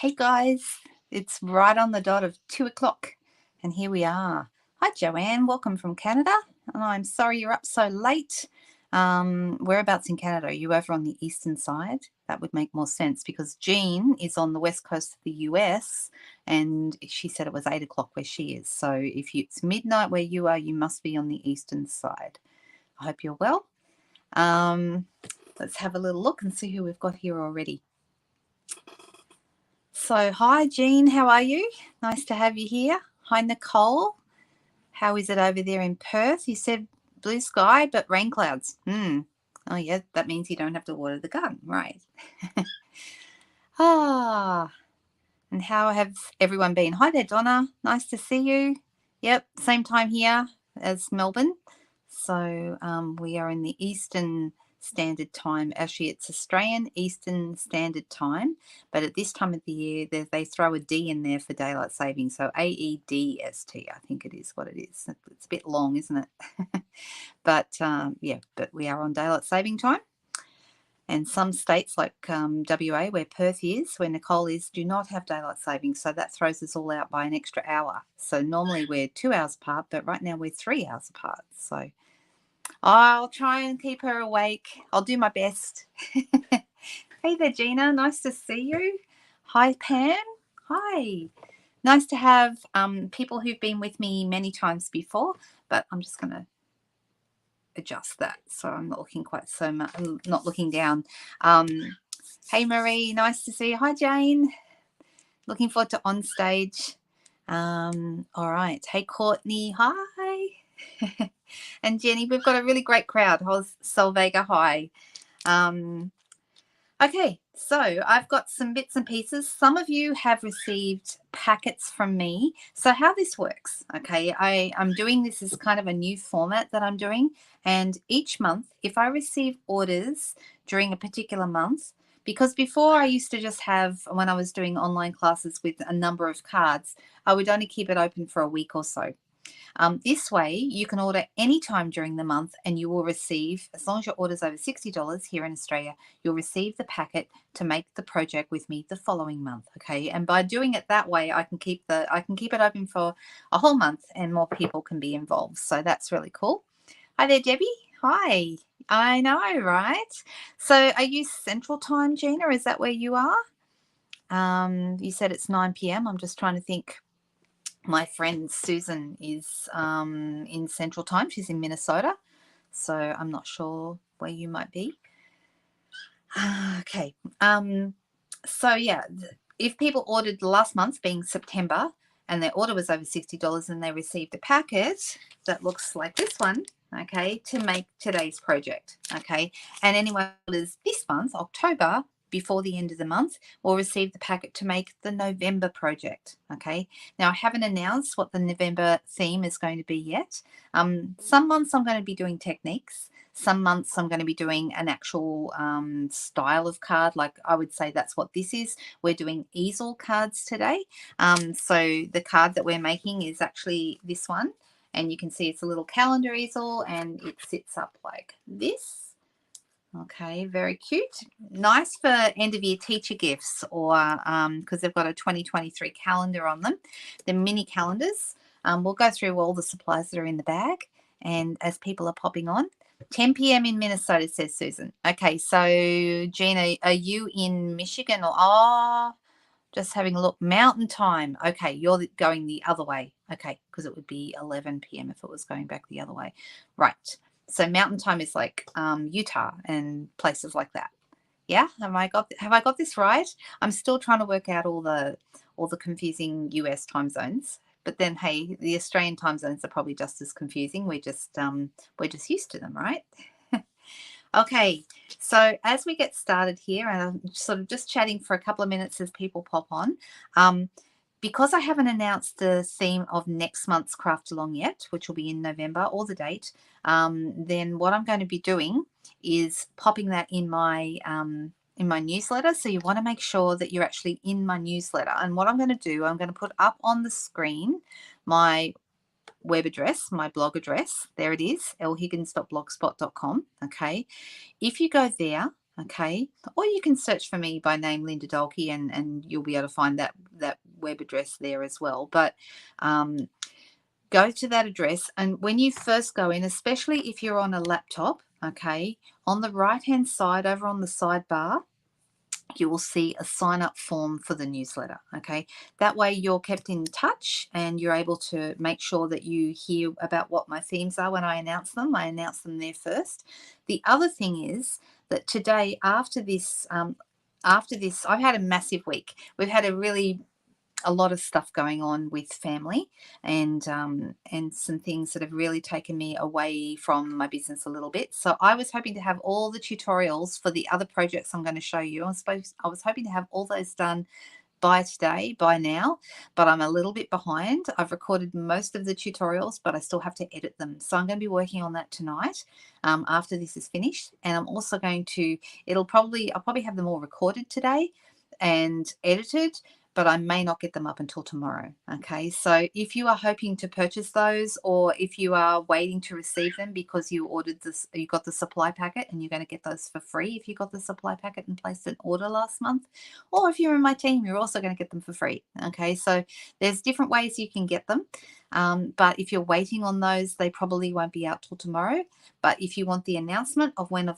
Hey guys, it's right on the dot of 2 o'clock, and here we are. Hi Joanne, welcome from Canada, and I'm sorry you're up so late. Whereabouts in Canada? Are you over on the eastern side? That would make more sense because Jean is on the west coast of the US, and she said it was 8 o'clock where she is. So if it's midnight where you are, you must be on the eastern side. I hope you're well. Let's have a little look and see who we've got here already. So, hi Jean, how are you? Nice to have you here. Hi Nicole, how is it over there in Perth? You said blue sky but rain clouds. Oh yeah, that means you don't have to water the garden, right? And how have everyone been? Hi there Donna, nice to see you. Yep, same time here as Melbourne. So we are in the Eastern Standard Time. Actually, it's Australian Eastern Standard Time, but at this time of the year, they throw a D in there for daylight saving. So AEDST, I think it is what it is. It's a bit long, isn't it? But yeah, but we are on daylight saving time. And some states like WA, where Perth is, where Nicole is, do not have daylight savings. So that throws us all out by an extra hour. So normally we're 2 hours apart, but right now we're 3 hours apart. So I'll try and keep her awake. I'll do my best. Hey there, Gina. Nice to see you. Hi, Pam. Hi. Nice to have people who've been with me many times before, but I'm just going to adjust that so I'm not looking quite so much, not looking down. Hey, Marie. Nice to see you. Hi, Jane. Looking forward to on stage. All right. Hey, Courtney. Hi. And Jenny, we've got a really great crowd. Solvega, hi. Okay, so I've got some bits and pieces. Some of you have received packets from me. So how this works, okay, I'm doing this as kind of a new format that I'm doing. And each month, if I receive orders during a particular month, because before I used to just have, when I was doing online classes with a number of cards, I would only keep it open for a week or so. This way, you can order anytime during the month and you will receive, as long as your order's over $60 here in Australia, you'll receive the packet to make the project with me the following month, okay? And by doing it that way, I can keep it open for a whole month and more people can be involved. So that's really cool. Hi there, Debbie. Hi. I know, right? So are you Central Time, Gina? Is that where you are? You said it's 9 p.m. I'm just trying to think. My friend Susan is in Central Time. She's in Minnesota. So I'm not sure where you might be. Okay. So yeah, if people ordered last month being September and their order was over $60 and they received a packet that looks like this one, okay, to make today's project, okay, and anyone orders this month, October, before the end of the month, will receive the packet to make the November project, okay. Now, I haven't announced what the November theme is going to be yet. Some months I'm going to be doing techniques. Some months I'm going to be doing an actual style of card, like I would say that's what this is. We're doing easel cards today. So the card that we're making is actually this one. And you can see it's a little calendar easel and it sits up like this. Okay, very cute. Nice for end of year teacher gifts or because they've got a 2023 calendar on them. They're mini calendars. We'll go through all the supplies that are in the bag. And as people are popping on, 10 p.m. in Minnesota, says Susan. Okay, so Gina, are you in Michigan or just having a look? Mountain time. Okay, you're going the other way. Okay, because it would be 11 p.m. if it was going back the other way. Right. So mountain time is like Utah and places like that. Yeah, have I got this right? I'm still trying to work out all the confusing US time zones. But then, hey, the Australian time zones are probably just as confusing. We're just used to them, right? Okay, so as we get started here, and I'm sort of just chatting for a couple of minutes as people pop on, because I haven't announced the theme of next month's Craft Along yet, which will be in November, or the date, then what I'm going to be doing is popping that in my newsletter. So you want to make sure that you're actually in my newsletter. And what I'm going to do, I'm going to put up on the screen my web address, my blog address. There it is, lhiggins.blogspot.com. Okay. If you go there, Okay, or you can search for me by name, Linda Dolke, and you'll be able to find that web address there as well. But go to that address, and when you first go in, especially if you're on a laptop, okay, on the right hand side over on the sidebar, you will see a sign up form for the newsletter. Okay, that way you're kept in touch and you're able to make sure that you hear about what my themes are when I announce them. I announce them there first. The other thing is that today, after this, I've had a massive week. We've had a lot of stuff going on with family, and some things that have really taken me away from my business a little bit. So I was hoping to have all the tutorials for the other projects I'm going to show you. I was hoping to have all those done by now, but I'm a little bit behind. I've recorded most of the tutorials, but I still have to edit them. So I'm going to be working on that tonight after this is finished. And I'm also going to, I'll probably have them all recorded today and edited, but I may not get them up until tomorrow. Okay, so if you are hoping to purchase those, or if you are waiting to receive them because you ordered this, you got the supply packet and you're going to get those for free if you got the supply packet and placed an order last month, or if you're in my team, you're also going to get them for free. Okay, so there's different ways you can get them. But if you're waiting on those, they probably won't be out till tomorrow. But if you want the announcement of when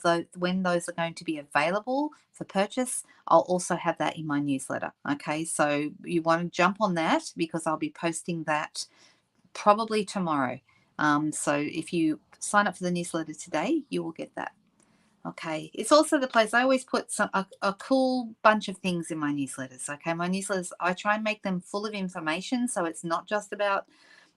those are going to be available for purchase, I'll also have that in my newsletter. Okay, so you want to jump on that because I'll be posting that probably tomorrow. So if you sign up for the newsletter today, you will get that. Okay, it's also the place I always put a cool bunch of things in my newsletters. Okay, my newsletters, I try and make them full of information, so it's not just about,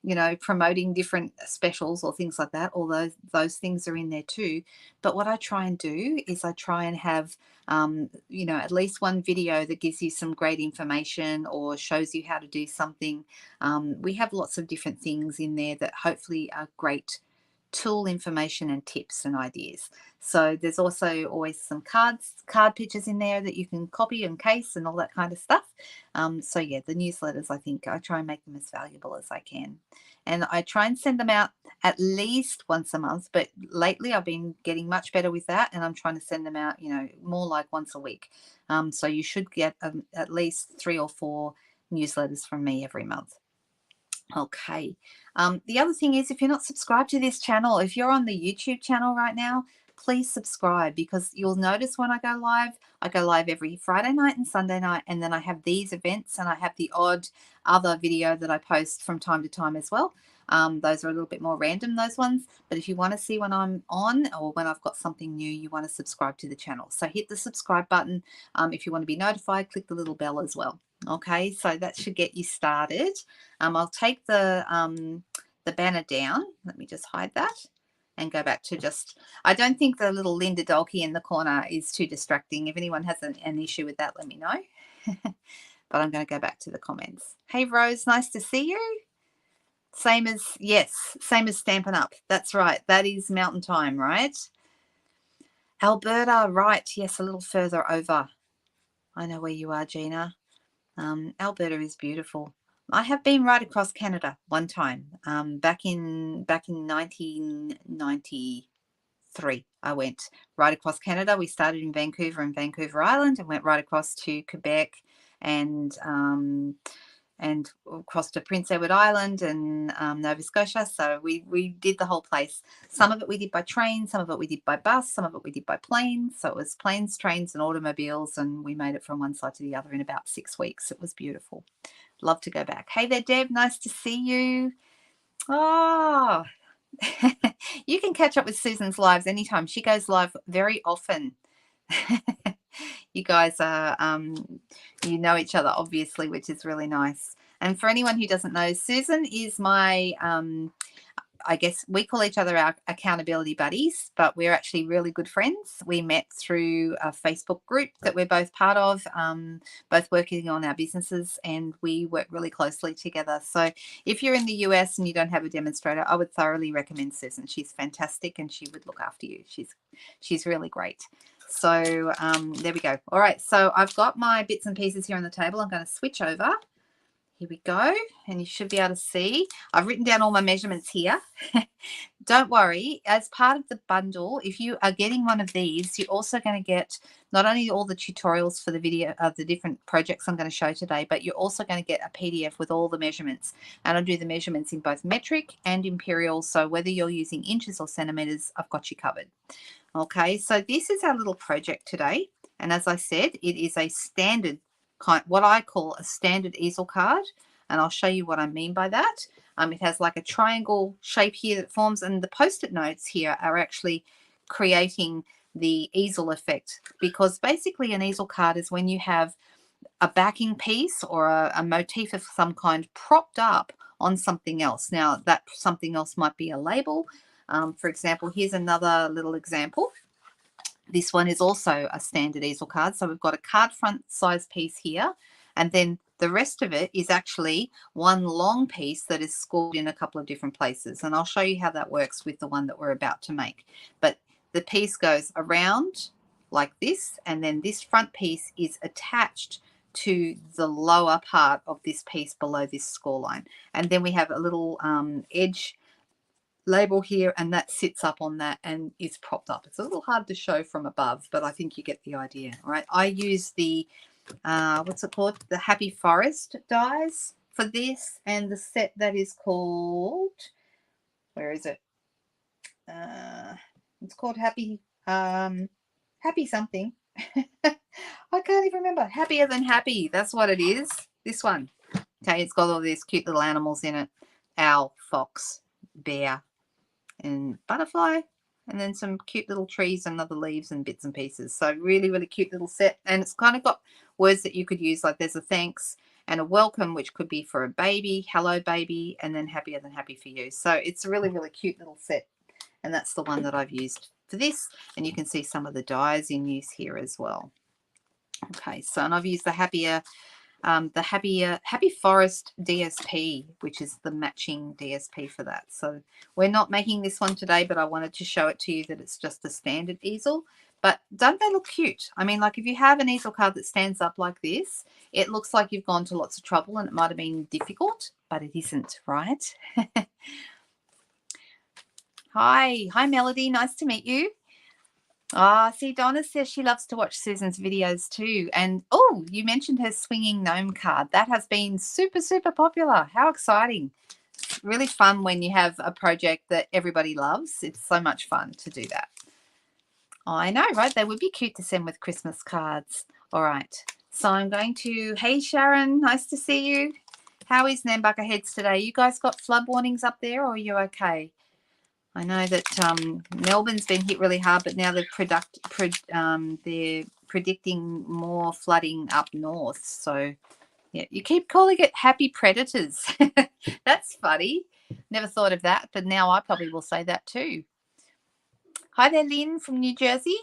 you know, promoting different specials or things like that, although those things are in there too. But what I try and do is I try and have, you know, at least one video that gives you some great information or shows you how to do something. We have lots of different things in there that hopefully are great tool information and tips and ideas. So there's also always some card pictures in there that you can copy and paste and all that kind of stuff. So yeah, the newsletters, I think I try and make them as valuable as I can. And I try and send them out at least once a month, but lately I've been getting much better with that, and I'm trying to send them out, you know, more like once a week. So you should get at least 3 or 4 newsletters from me every month. Okay. The other thing is, if you're not subscribed to this channel, if you're on the YouTube channel right now, please subscribe, because you'll notice when I go live every Friday night and Sunday night, and then I have these events and I have the odd other video that I post from time to time as well. Those are a little bit more random, those ones. But if you want to see when I'm on or when I've got something new, you want to subscribe to the channel. So hit the subscribe button. If you want to be notified, click the little bell as well. Okay, so that should get you started. I'll take the banner down. Let me just hide that and go back to just, I don't think the little Linda Dolke in the corner is too distracting. If anyone has an issue with that, let me know. But I'm going to go back to the comments. Hey, Rose, nice to see you. Same as Stampin' Up. That's right. That is Mountain Time, right? Alberta, right. Yes, a little further over. I know where you are, Gina. Alberta is beautiful. I have been right across Canada one time. Back in 1993, I went right across Canada. We started in Vancouver and Vancouver Island, and went right across to Quebec and across to Prince Edward Island and Nova Scotia. So we did the whole place. Some of it we did by train, some of it we did by bus, some of it we did by plane. So it was planes, trains, and automobiles, and we made it from one side to the other in about 6 weeks. It was beautiful. Love to go back. Hey there, Deb. Nice to see you. Oh, you can catch up with Susan's lives anytime. She goes live very often. You guys are, you know each other, obviously, which is really nice. And for anyone who doesn't know, Susan is my, I guess we call each other our accountability buddies, but we're actually really good friends. We met through a Facebook group that we're both part of, both working on our businesses, and we work really closely together. So if you're in the US and you don't have a demonstrator, I would thoroughly recommend Susan. She's fantastic and she would look after you. She's really great. So there we go. All right, so I've got my bits and pieces here on the table. I'm going to switch over. Here we go, and you should be able to see. I've written down all my measurements here. don't worry, as part of the bundle, if you are getting one of these, you're also going to get not only all the tutorials for the video of the different projects I'm going to show today, but you're also going to get a PDF with all the measurements. And I'll do the measurements in both metric and imperial. So whether you're using inches or centimeters, I've got you covered. Okay, so this is our little project today. And as I said, it is a standard kind, what I call a standard easel card. And I'll show you what I mean by that. It has like a triangle shape here that forms, and the post-it notes here are actually creating the easel effect, because basically an easel card is when you have a backing piece or a motif of some kind propped up on something else. Now that something else might be a label. For example, here's another little example. This one is also a standard easel card. So we've got a card front size piece here, and then the rest of it is actually one long piece that is scored in a couple of different places. And I'll show you how that works with the one that we're about to make. But the piece goes around like this, and then this front piece is attached to the lower part of this piece below this score line. And then we have a little edge label here, and that sits up on that and is propped up. It's a little hard to show from above, but I think you get the idea. All right, I use the what's it called, the Happy Forest dies for this, and the set that is called, where is it, it's called Happy something. I can't even remember. Happier Than Happy, that's what it is, this one. Okay, it's got all these cute little animals in it: owl, fox, bear, and butterfly, and then some cute little trees and other leaves and bits and pieces. So really, really cute little set. And it's kind of got words that you could use, like there's a thanks and a welcome, which could be for a baby, hello baby, and then happier than happy for you. So it's a really, really cute little set, and that's the one that I've used for this. And you can see some of the dies in use here as well. Okay, so, and I've used the Happy Forest DSP, which is the matching DSP for that. So we're not making this one today, but I wanted to show it to you that it's just a standard easel. But don't they look cute? I mean, like if you have an easel card that stands up like this, it looks like you've gone to lots of trouble, and it might have been difficult, but it isn't, right? Hi Melody, nice to meet you. See, Donna says she loves to watch Susan's videos too. And oh, you mentioned her swinging gnome card. That has been super, super popular. How exciting. It's really fun when you have a project that everybody loves. It's so much fun to do that. I know, right? They would be cute to send with Christmas cards. All right. So I'm going to, hey Sharon, nice to see you. How is Nambucca Heads today? You guys got flood warnings up there, or are you okay? I know that Melbourne's been hit really hard, but now they're predicting more flooding up north. So, yeah, you keep calling it happy predators. That's funny. Never thought of that, but now I probably will say that too. Hi there, Lynn from New Jersey.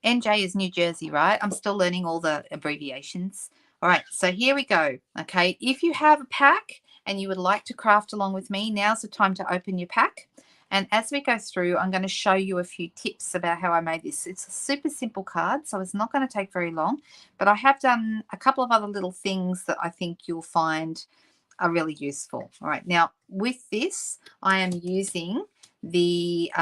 NJ is New Jersey, right? I'm still learning all the abbreviations. All right, so here we go. Okay, if you have a pack and you would like to craft along with me, now's the time to open your pack. And as we go through, I'm going to show you a few tips about how I made this. It's a super simple card, so it's not going to take very long. But I have done a couple of other little things that I think you'll find are really useful. All right, now with this, I am using the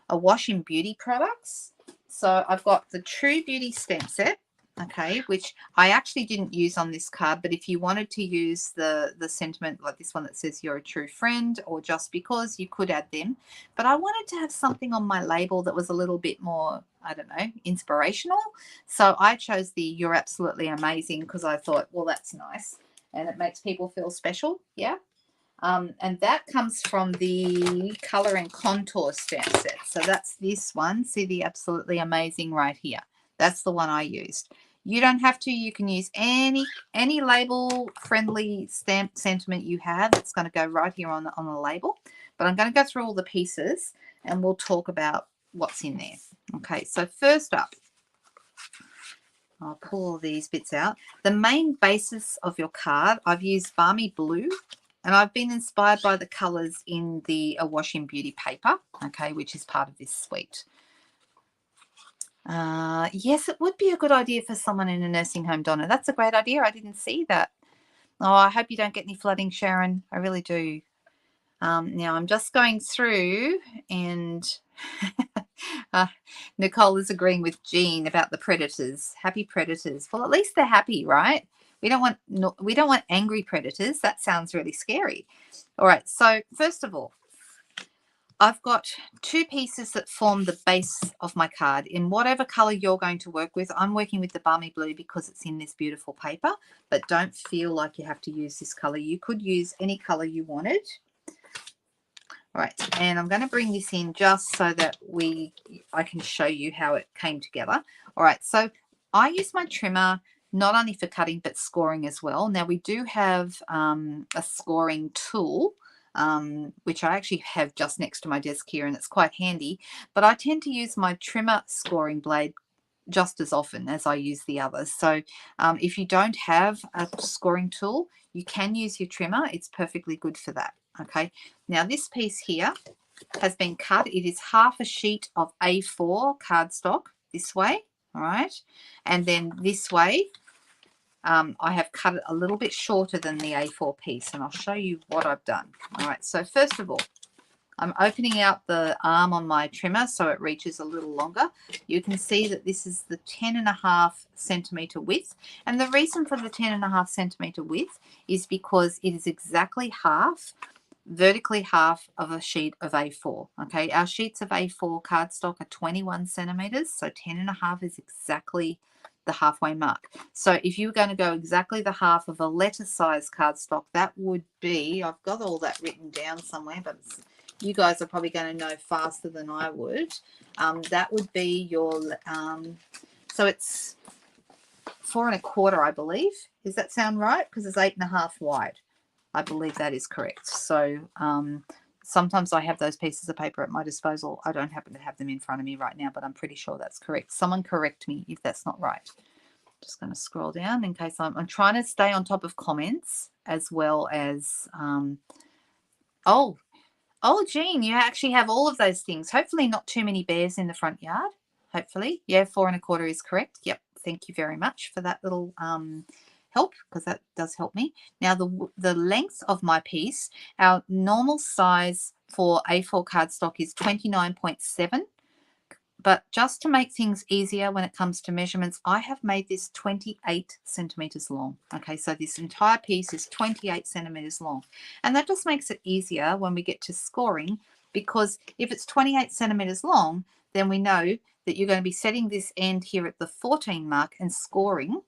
a Wash in Beauty products. So I've got the True Beauty stamp set, okay, which I actually didn't use on this card, but if you wanted to use the sentiment like this one that says you're a true friend, or just because, you could add them. But I wanted to have something on my label that was a little bit more, I don't know, inspirational. So I chose the You're Absolutely Amazing, because I thought, well, that's nice and it makes people feel special. Yeah. And that comes from the Color and Contour stamp set. So that's this one. See the Absolutely Amazing right here. That's the one I used. You don't have to. You can use any label-friendly stamp sentiment you have. It's going to go right here on the label. But I'm going to go through all the pieces, and we'll talk about what's in there. Okay, so first up, I'll pull all these bits out. The main basis of your card, I've used Balmy Blue. And I've been inspired by the colours in the Wash in Beauty paper, okay, which is part of this suite. Yes, it would be a good idea for someone in a nursing home, Donna. That's a great idea. I didn't see that. Oh, I hope you don't get any flooding, Sharon. I really do. Now I'm just going through, and Nicole is agreeing with Jean about the predators. Happy predators. Well, at least they're happy, right? We don't want angry predators. That sounds really scary. All right. So first of all, I've got 2 pieces that form the base of my card in whatever color you're going to work with. I'm working with the balmy blue because it's in this beautiful paper, but don't feel like you have to use this color. You could use any color you wanted. All right, and I'm going to bring this in just so that I can show you how it came together. All right, so I use my trimmer not only for cutting but scoring as well. Now we do have a scoring tool, which I actually have just next to my desk here, and it's quite handy, but I tend to use my trimmer scoring blade just as often as I use the others. So if you don't have a scoring tool, you can use your trimmer. It's perfectly good for that. Okay, now this piece here has been cut. It is half a sheet of A4 cardstock this way, all right, and then this way I have cut it a little bit shorter than the A4 piece, and I'll show you what I've done. All right, so first of all, I'm opening out the arm on my trimmer so it reaches a little longer. You can see that this is the 10.5 centimeter width. And the reason for the 10.5 centimeter width is because it is exactly half, vertically half of a sheet of A4. Okay, our sheets of A4 cardstock are 21 centimeters, so 10.5 is exactly the halfway mark. So if you were going to go exactly the half of a letter size cardstock, that would be, I've got all that written down somewhere, but you guys are probably going to know faster than I would. That would be your, so it's 4 1/4, I believe. Does that sound right? Because it's 8.5 wide. I believe that is correct. So sometimes I have those pieces of paper at my disposal. I don't happen to have them in front of me right now, but I'm pretty sure that's correct. Someone correct me if that's not right. Just going to scroll down in case I'm trying to stay on top of comments as well as, Oh, Jean, you actually have all of those things. Hopefully not too many bears in the front yard. Hopefully. Yeah, 4 1/4 is correct. Yep. Thank you very much for that little help, because that does help me. Now, the length of my piece, our normal size for A4 cardstock is 29.7. But just to make things easier when it comes to measurements, I have made this 28 centimeters long. Okay, so this entire piece is 28 centimeters long. And that just makes it easier when we get to scoring, because if it's 28 centimeters long, then we know that you're going to be setting this end here at the 14 mark and scoring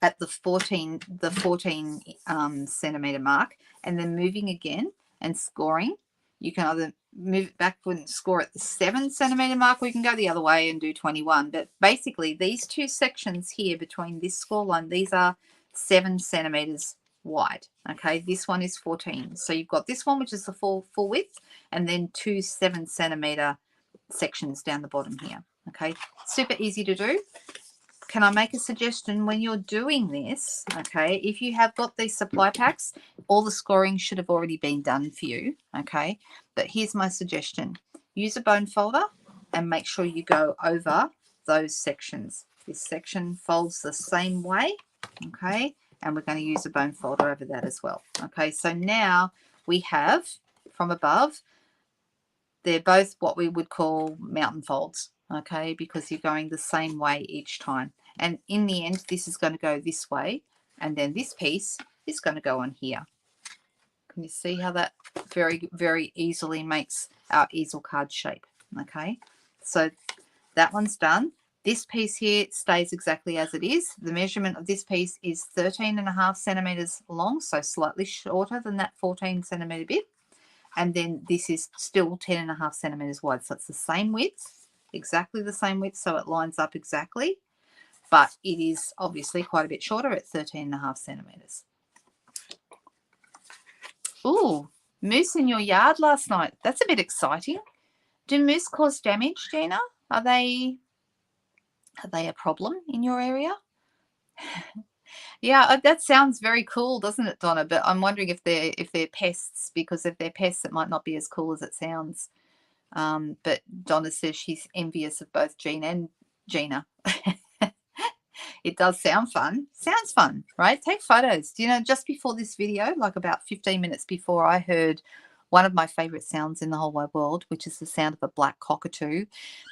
at the 14 centimeter mark, and then moving again and scoring. You can either move it backward and score at the 7 centimeter mark, or you can go the other way and do 21. But basically, these 2 sections here between this score line, these are 7 centimeters wide. Okay, this one is 14. So you've got this one, which is the full width, and then 2 7 centimeter sections down the bottom here. Okay, super easy to do. Can I make a suggestion when you're doing this? Okay, if you have got these supply packs, all the scoring should have already been done for you. Okay, but here's my suggestion. Use a bone folder and make sure you go over those sections. This section folds the same way. Okay, and we're going to use a bone folder over that as well. Okay, so now we have from above, they're both what we would call mountain folds. Okay, because you're going the same way each time. And in the end, this is going to go this way, and then this piece is going to go on here. Can you see how that very, very easily makes our easel card shape? Okay, so that one's done. This piece here stays exactly as it is. The measurement of this piece is 13.5 centimeters long, so slightly shorter than that 14 centimeter bit. And then this is still 10.5 centimeters wide, so it's the same width, exactly the same width, so it lines up exactly. But it is obviously quite a bit shorter at 13.5 centimeters. Ooh, moose in your yard last night. That's a bit exciting. Do moose cause damage, Gina? Are they a problem in your area? Yeah, that sounds very cool, doesn't it, Donna? But I'm wondering if they're pests, because if they're pests, it might not be as cool as it sounds. But Donna says she's envious of both Jean and Gina. It does sound fun. Sounds fun, right? Take photos. Do you know, just before this video, like about 15 minutes before, I heard one of my favorite sounds in the whole wide world, which is the sound of a black cockatoo.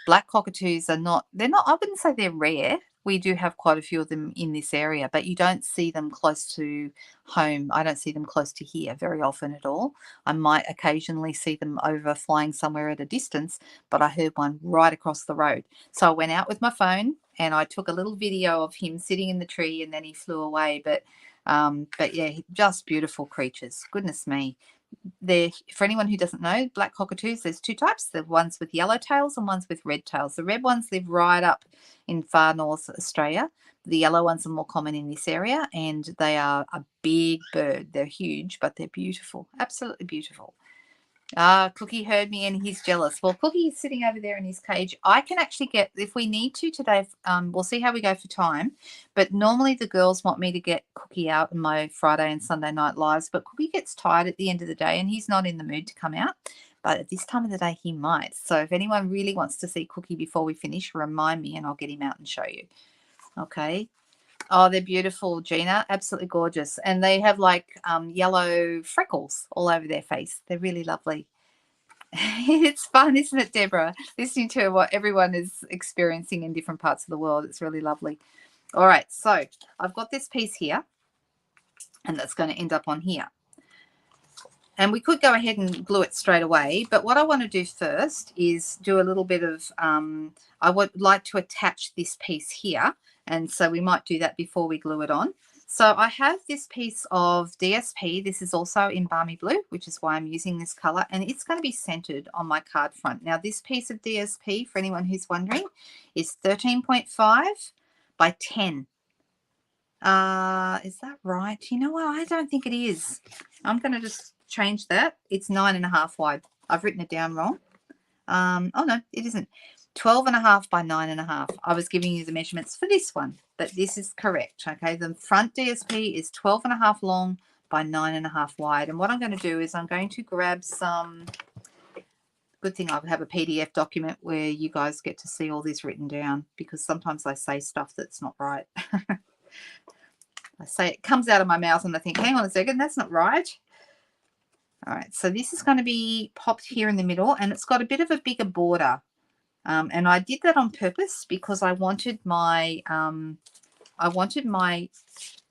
Black cockatoos are not, I wouldn't say they're rare. We do have quite a few of them in this area, but you don't see them close to home. I don't see them close to here very often at all. I might occasionally see them over flying somewhere at a distance, but I heard one right across the road. So I went out with my phone and I took a little video of him sitting in the tree, and then he flew away. But yeah, just beautiful creatures. Goodness me. They're, for anyone who doesn't know, black cockatoos, there's two types. The ones with yellow tails and ones with red tails. The red ones live right up in far north Australia. The yellow ones are more common in this area, and they are a big bird. They're huge, but they're beautiful. Absolutely beautiful. Cookie heard me and he's jealous. Well, Cookie is sitting over there in his cage. I can actually get, if we need to today, we'll see how we go for time. But normally the girls want me to get Cookie out in my Friday and Sunday night lives. But Cookie gets tired at the end of the day and he's not in the mood to come out. But at this time of the day, he might. So if anyone really wants to see Cookie before we finish, remind me and I'll get him out and show you. Okay. Oh, they're beautiful, Gina. Absolutely gorgeous. And they have like yellow freckles all over their face. They're really lovely. It's fun, isn't it, Deborah? Listening to what everyone is experiencing in different parts of the world. It's really lovely. All right, so I've got this piece here, and that's going to end up on here. And we could go ahead and glue it straight away, but what I want to do first is do a little bit of, I would like to attach this piece here. And so we might do that before we glue it on. So I have this piece of DSP. This is also in Balmy Blue, which is why I'm using this color. And it's going to be centered on my card front. Now, this piece of DSP, for anyone who's wondering, is 13.5 by 10. Is that right? You know what? I don't think it is. I'm going to just change that. It's 9.5 wide. I've written it down wrong. Oh, no, it isn't. 12.5 by 9.5. I was giving you the measurements for this one, but this is correct. Okay, the front DSP is 12.5 long by 9.5 wide. And what I'm going to do is I'm going to grab some, good thing I have a PDF document where you guys get to see all this written down, because sometimes I say stuff that's not right. I say it comes out of my mouth and I think, hang on a second, that's not right. All right, so this is going to be popped here in the middle, and it's got a bit of a bigger border. And I did that on purpose because I wanted my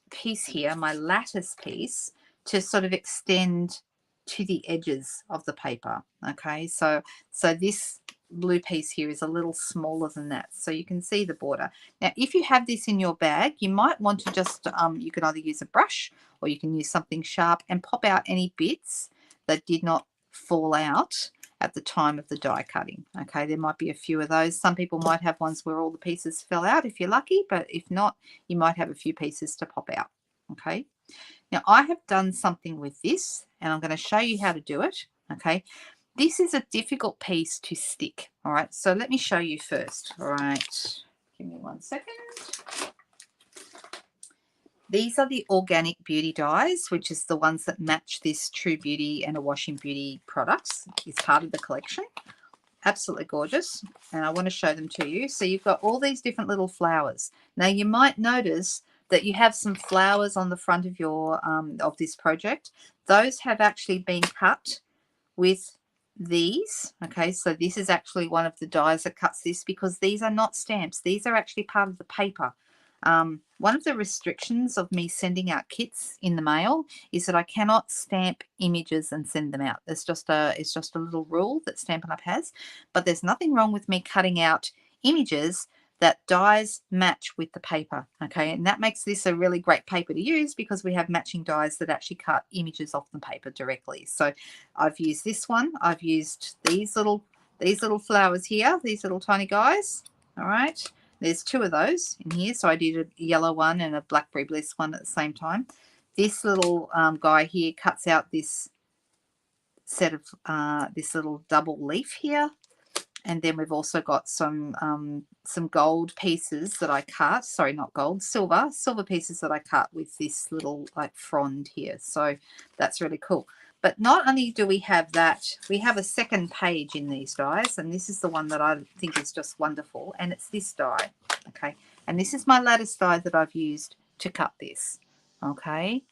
piece here, my lattice piece, to sort of extend to the edges of the paper. Okay, so this blue piece here is a little smaller than that, so you can see the border. Now, if you have this in your bag, you might want to just you can either use a brush or you can use something sharp and pop out any bits that did not fall out at the time of the die cutting. Okay, there might be a few of those. Some people might have ones where all the pieces fell out if you're lucky, but if not, you might have a few pieces to pop out. Okay, now I have done something with this and I'm going to show you how to do it. Okay, this is a difficult piece to stick. All right, so let me show you first. All right, give me 1 second. These are the Organic Beauty dies, which is the ones that match this True Beauty and a Washing Beauty products. It's part of the collection. Absolutely gorgeous. And I want to show them to you. So you've got all these different little flowers. Now you might notice that you have some flowers on the front of your of this project. Those have actually been cut with these. Okay, so this is actually one of the dies that cuts this, because these are not stamps. These are actually part of the paper. One of the restrictions of me sending out kits in the mail is that I cannot stamp images and send them out. It's just a little rule that Stampin' Up has, but there's nothing wrong with me cutting out images that dies match with the paper. Okay, and that makes this a really great paper to use, because we have matching dies that actually cut images off the paper directly. So I've used this one. I've used these little flowers here, these little tiny guys. All right. There's two of those in here. So I did a yellow one and a blackberry bliss one at the same time. This little guy here cuts out this set of this little double leaf here. And then we've also got some gold pieces that I cut. Sorry, not gold, silver pieces that I cut with this little like frond here. So that's really cool. But not only do we have that, we have a second page in these dies, and this is the one that I think is just wonderful, and it's this die. Okay, And this is my lattice die that I've used to cut this. Okay.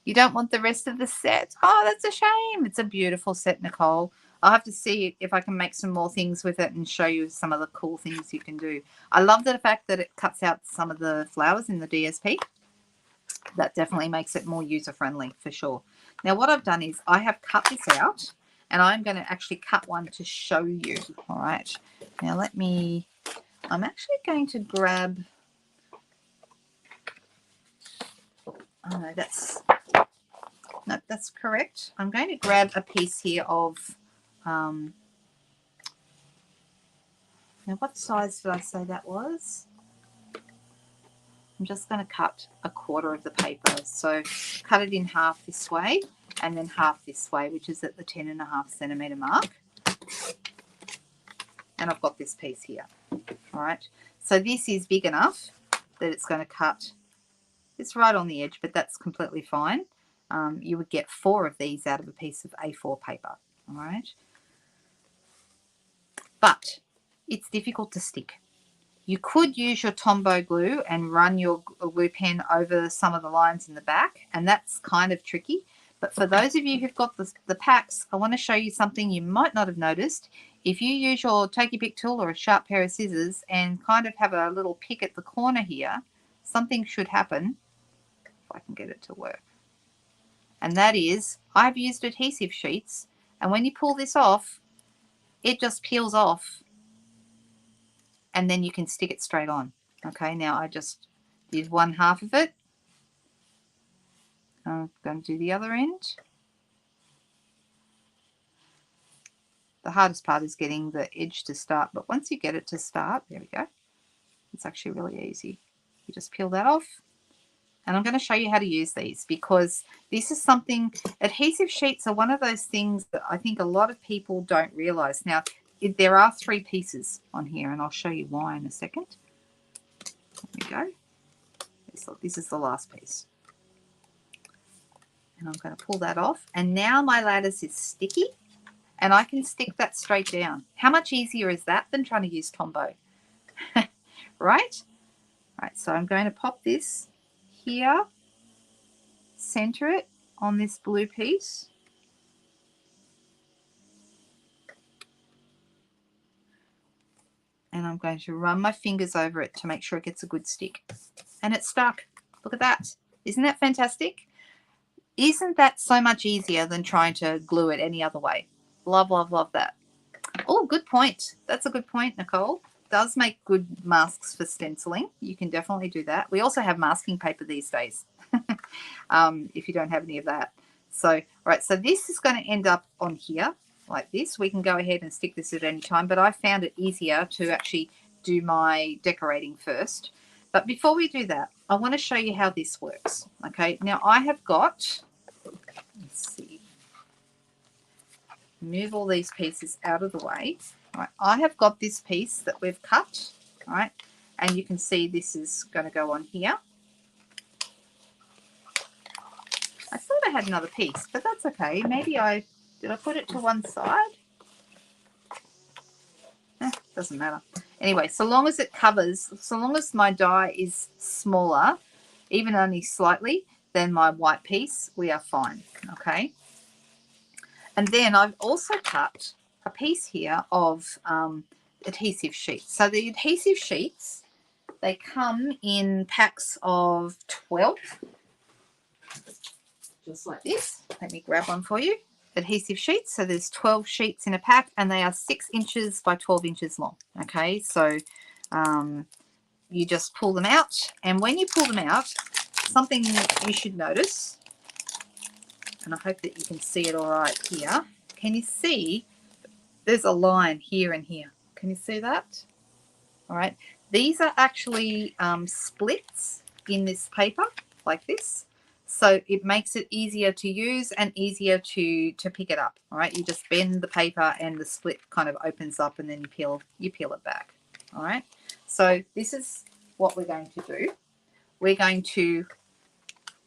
You don't want the rest of the set? Oh, that's a shame. It's a beautiful set, Nicole. I'll have to see if I can make some more things with it and show you some of the cool things you can do. I love the fact that it cuts out some of the flowers in the DSP. That definitely makes it more user-friendly for sure. Now, what I've done is I have cut this out, and I'm going to actually cut one to show you. All right. Now, I'm actually going to grab, oh, no, that's correct. I'm going to grab a piece here of, now what size did I say that was? I'm just going to cut a quarter of the paper. So cut it in half this way and then half this way, which is at the 10.5 centimeter mark. And I've got this piece here. All right. So this is big enough that it's going to cut. It's right on the edge, but that's completely fine. You would get 4 of these out of a piece of A4 paper. All right. But it's difficult to stick. You could use your Tombow glue and run your glue pen over some of the lines in the back, and that's kind of tricky. But for those of you who've got the packs, I want to show you something you might not have noticed. If you use your Turkey Pick tool or a sharp pair of scissors and kind of have a little pick at the corner here, something should happen, if I can get it to work. And that is, I've used adhesive sheets, and when you pull this off, it just peels off, and then you can stick it straight on. Okay, now I just did one half of it. I'm going to do the other end. The hardest part is getting the edge to start, but once you get it to start, there we go. It's actually really easy. You just peel that off. And I'm going to show you how to use these, because this is something, adhesive sheets are one of those things that I think a lot of people don't realize. Now, there are 3 pieces on here, and I'll show you why in a second. There we go. This is the last piece. And I'm going to pull that off. And now my lattice is sticky, and I can stick that straight down. How much easier is that than trying to use Tombow? Right? Right, so I'm going to pop this here, center it on this blue piece. And I'm going to run my fingers over it to make sure it gets a good stick. And it's stuck. Look at that. Isn't that fantastic? Isn't that so much easier than trying to glue it any other way? Love, love, love that. Oh, good point. That's a good point, Nicole. Does make good masks for stenciling. You can definitely do that. We also have masking paper these days, if you don't have any of that. So, all right, so this is going to end up on here like this. We can go ahead and stick this at any time, but I found it easier to actually do my decorating first. But before we do that, I want to show you how this works. Okay, now I have got, let's see, move all these pieces out of the way. All right, I have got this piece that we've cut, all right, and you can see this is going to go on here. I thought I had another piece, but that's okay. Maybe did I put it to one side? Doesn't matter. Anyway, so long as it covers, so long as my die is smaller, even only slightly, than my white piece, we are fine, okay? And then I've also cut a piece here of adhesive sheets. So the adhesive sheets, they come in packs of 12, just like this. Let me grab one for you. Adhesive sheets. So there's 12 sheets in a pack, and they are 6 inches by 12 inches long. Okay, so you just pull them out, and when you pull them out, something you should notice, and I hope that you can see it all right here. Can you see there's a line here and here? Can you see that? All right, these are actually splits in this paper like this. So it makes it easier to use and easier to pick it up. All right, you just bend the paper and the split kind of opens up, and then you peel it back. All right, so this is what we're going to do. We're going to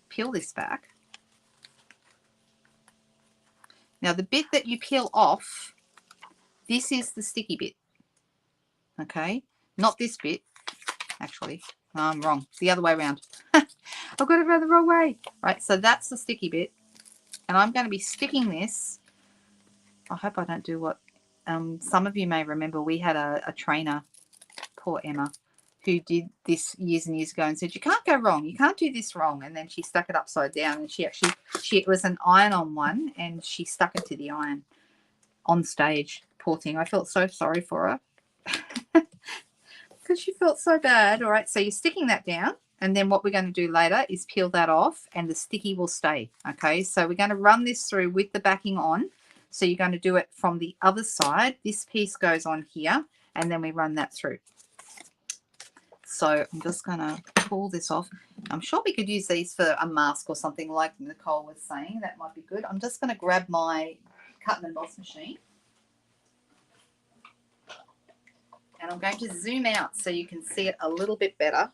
peel this back. Now the bit that you peel off, this is the sticky bit. Okay, not this bit, actually. No, I'm wrong. It's the other way around. I've got it the wrong way. Right, so that's the sticky bit. And I'm going to be sticking this. I hope I don't do what some of you may remember. We had a trainer, poor Emma, who did this years and years ago and said, you can't go wrong. You can't do this wrong. And then she stuck it upside down, and it was an iron-on one, and she stuck it to the iron on stage. Poor thing. I felt so sorry for her because she felt so bad. All right, so you're sticking that down, and then what we're going to do later is peel that off, and the sticky will stay. Okay, so we're going to run this through with the backing on. So you're going to do it from the other side. This piece goes on here, and then we run that through. So I'm just going to pull this off. I'm sure we could use these for a mask or something like Nicole was saying. That might be good. I'm just going to grab my cut and emboss machine. And I'm going to zoom out so you can see it a little bit better.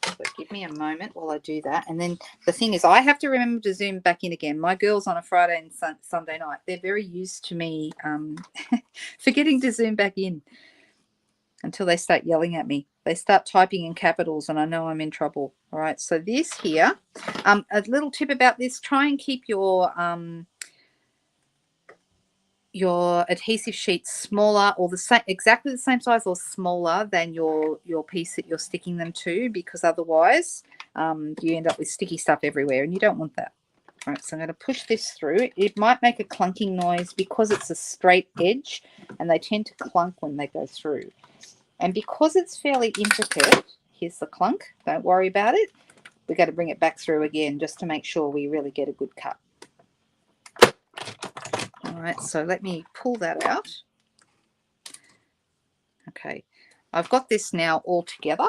So give me a moment while I do that. And then the thing is, I have to remember to zoom back in again. My girls on a Friday and Sunday night, they're very used to me forgetting to zoom back in until they start yelling at me. They start typing in capitals and I know I'm in trouble. All right, so this here, a little tip about this, try and keep your adhesive sheets smaller or the same, exactly the same size or smaller than your piece that you're sticking them to, because otherwise you end up with sticky stuff everywhere and you don't want that. All right, so I'm going to push this through. It might make a clunking noise because it's a straight edge and they tend to clunk when they go through. And because it's fairly intricate, here's the clunk. Don't worry about it. We've got to bring it back through again just to make sure we really get a good cut. All right, so let me pull that out. Okay, I've got this now all together.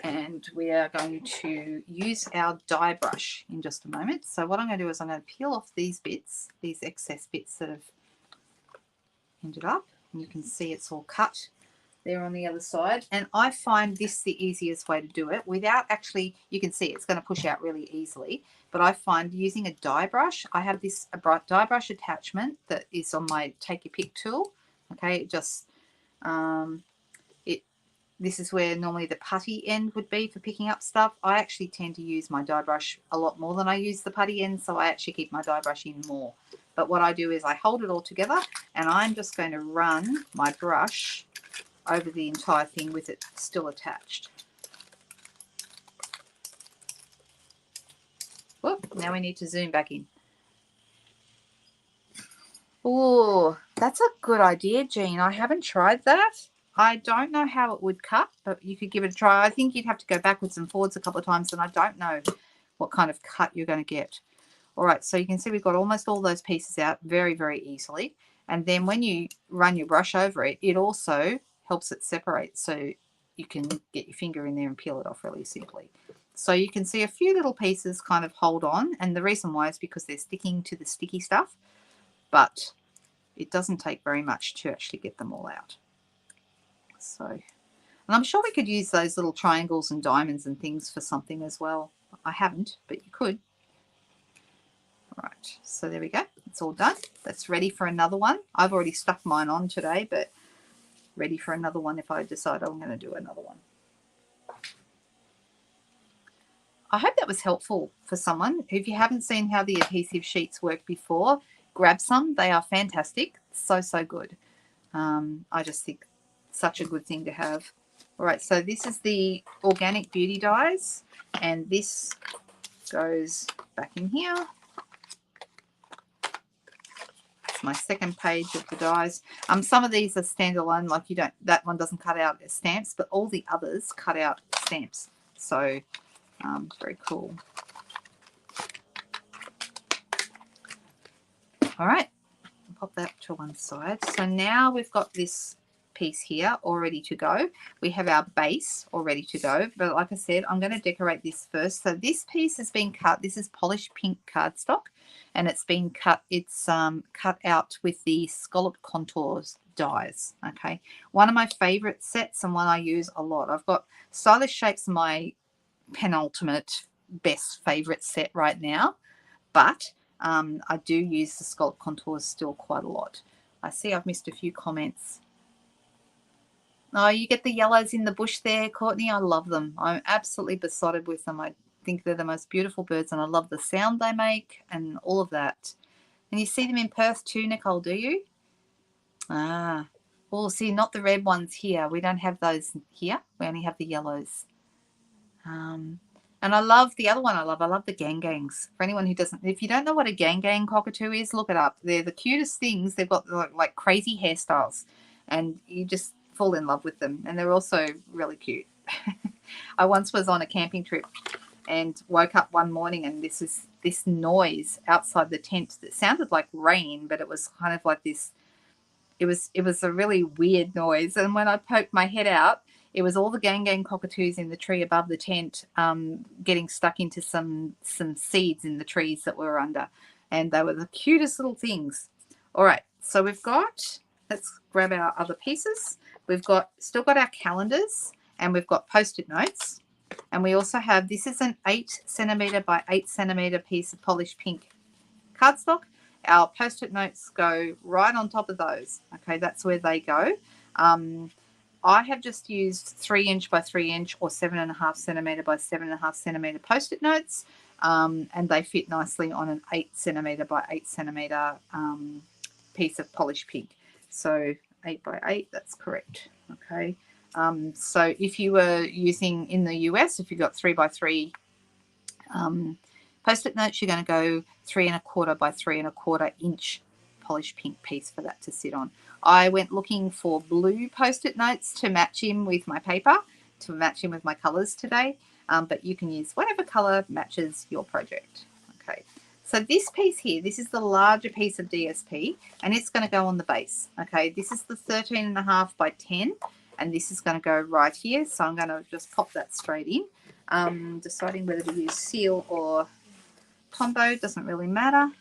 And we are going to use our die brush in just a moment. So what I'm going to do is I'm going to peel off these bits, these excess bits that have ended up. And you can see it's all cut there on the other side. And I find this the easiest way to do it without actually, you can see it's going to push out really easily. But I find using a die brush, I have this die brush attachment that is on my take your pick tool. Okay, it just, this is where normally the putty end would be for picking up stuff. I actually tend to use my die brush a lot more than I use the putty end, so I actually keep my die brush in more. But what I do is I hold it all together and I'm just going to run my brush over the entire thing with it still attached. Whoop, now we need to zoom back in. Oh, that's a good idea, Jean. I haven't tried that. I don't know how it would cut, but you could give it a try. I think you'd have to go backwards and forwards a couple of times, and I don't know what kind of cut you're going to get. All right, so you can see we've got almost all those pieces out very, very easily. And then when you run your brush over it, it also helps it separate, so you can get your finger in there and peel it off really simply. So you can see a few little pieces kind of hold on, and the reason why is because they're sticking to the sticky stuff, but it doesn't take very much to actually get them all out. So, and I'm sure we could use those little triangles and diamonds and things for something as well. I haven't, but you could. All right, so there we go. It's all done. That's ready for another one. I've already stuck mine on today, but ready for another one if I decide I'm going to do another one. I hope that was helpful for someone. If you haven't seen how the adhesive sheets work before, grab some. They are fantastic. So, so good. I just think such a good thing to have. All right, so this is the organic beauty dyes, and this goes back in here. It's my second page of the dyes. Some of these are standalone, like that one doesn't cut out stamps, but all the others cut out stamps. So very cool. All right, pop that to one side. So now we've got this piece here all ready to go. We have our base all ready to go, but like I said, I'm going to decorate this first. So this piece has been cut. This is polished pink cardstock, and it's been cut. It's cut out with the scallop contours dies. Okay, one of my favorite sets and one I use a lot. I've got Stylish Shapes, my penultimate best favorite set right now, but I do use the scallop contours still quite a lot. I see I've missed a few comments. Oh, you get the yellows in the bush there, Courtney. I love them. I'm absolutely besotted with them. I think they're the most beautiful birds, and I love the sound they make and all of that. And you see them in Perth too, Nicole, do you? Ah, well, see, not the red ones here. We don't have those here. We only have the yellows. And I love the other one I love the gang-gangs. For anyone who doesn't, if you don't know what a gang-gang cockatoo is, look it up. They're the cutest things. They've got like crazy hairstyles, and you just fall in love with them. And they're also really cute. I once was on a camping trip and woke up one morning, and this noise outside the tent that sounded like rain, but it was kind of like this. It was a really weird noise. And when I poked my head out, it was all the gang cockatoos in the tree above the tent getting stuck into some seeds in the trees that were under. And they were the cutest little things. All right, so we've got, let's grab our other pieces. We've still got our calendars, and we've got Post-it notes. And we also have, this is an 8 centimetre by 8 centimetre piece of polished pink cardstock. Our Post-it notes go right on top of those. Okay, that's where they go. I have just used 3" by 3" or 7.5 centimetre by 7.5 centimetre Post-it notes, and they fit nicely on an 8 centimetre by 8 centimetre piece of polished pink. So 8 by 8, that's correct. Okay. So if you were using in the US, if you got 3 by 3 Post-it notes, you're going to go 3 1/4 by 3 1/4 inch polished pink piece for that to sit on. I went looking for blue Post-it notes to match in with my paper, to match in with my colors today, but you can use whatever color matches your project. Okay, so this piece here, this is the larger piece of DSP, and it's going to go on the base. Okay, this is the 13.5 by 10, and this is going to go right here, so I'm going to just pop that straight in. Deciding whether to use seal or Tombow doesn't really matter.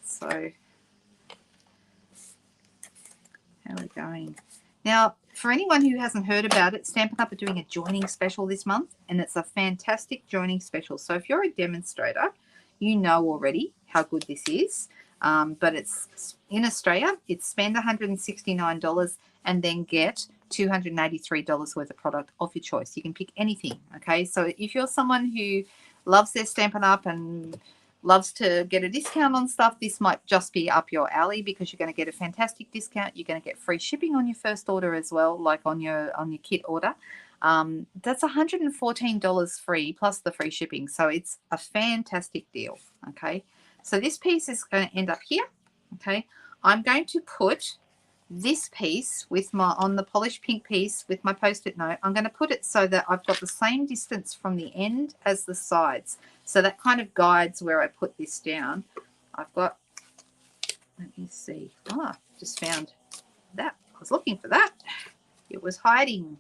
So how are we going? Now, for anyone who hasn't heard about it, Stampin' Up! Are doing a joining special this month, and it's a fantastic joining special. So if you're a demonstrator, you know already how good this is. But it's in Australia, it's spend $169 and then get $283 worth of product of your choice. You can pick anything, okay? So if you're someone who loves their Stampin' Up! And loves to get a discount on stuff, this might just be up your alley, because you're going to get a fantastic discount. You're going to get free shipping on your first order as well, like on your kit order. That's $114 free plus the free shipping. So it's a fantastic deal. Okay, so this piece is going to end up here. Okay, I'm going to put this piece with on the polished pink piece with my Post-it note. I'm going to put it so that I've got the same distance from the end as the sides. So that kind of guides where I put this down. I've got, let me see. Ah, just found that. I was looking for that. It was hiding.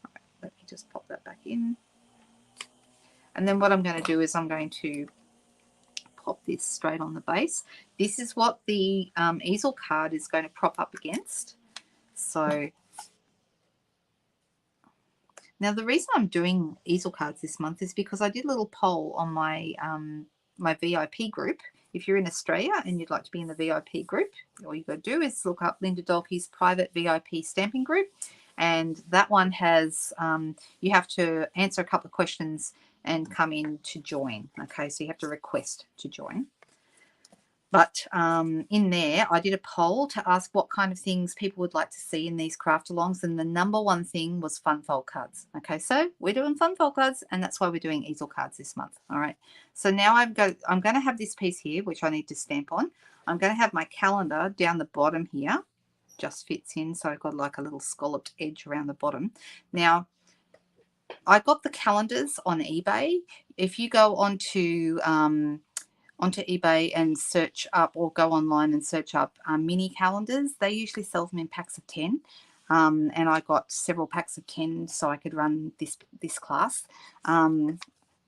All right, let me just pop that back in. And then what I'm going to do is I'm going to pop this straight on the base. This is what the easel card is going to prop up against. So now the reason I'm doing easel cards this month is because I did a little poll on my my VIP group. If you're in Australia and you'd like to be in the VIP group, all you got to do is look up Linda Dolke's private VIP stamping group, and that one has you have to answer a couple of questions and come in to join. Okay, so you have to request to join. But in there, I did a poll to ask what kind of things people would like to see in these craft-alongs, and the #1 thing was fun fold cards. Okay, so we're doing fun fold cards, and that's why we're doing easel cards this month. All right, so now I'm going to have this piece here, which I need to stamp on. I'm going to have my calendar down the bottom here. Just fits in, so I've got like a little scalloped edge around the bottom. Now, I got the calendars on eBay. If you go onto eBay and search up, or go online and search up mini calendars, they usually sell them in packs of 10. And I got several packs of 10 so I could run this class.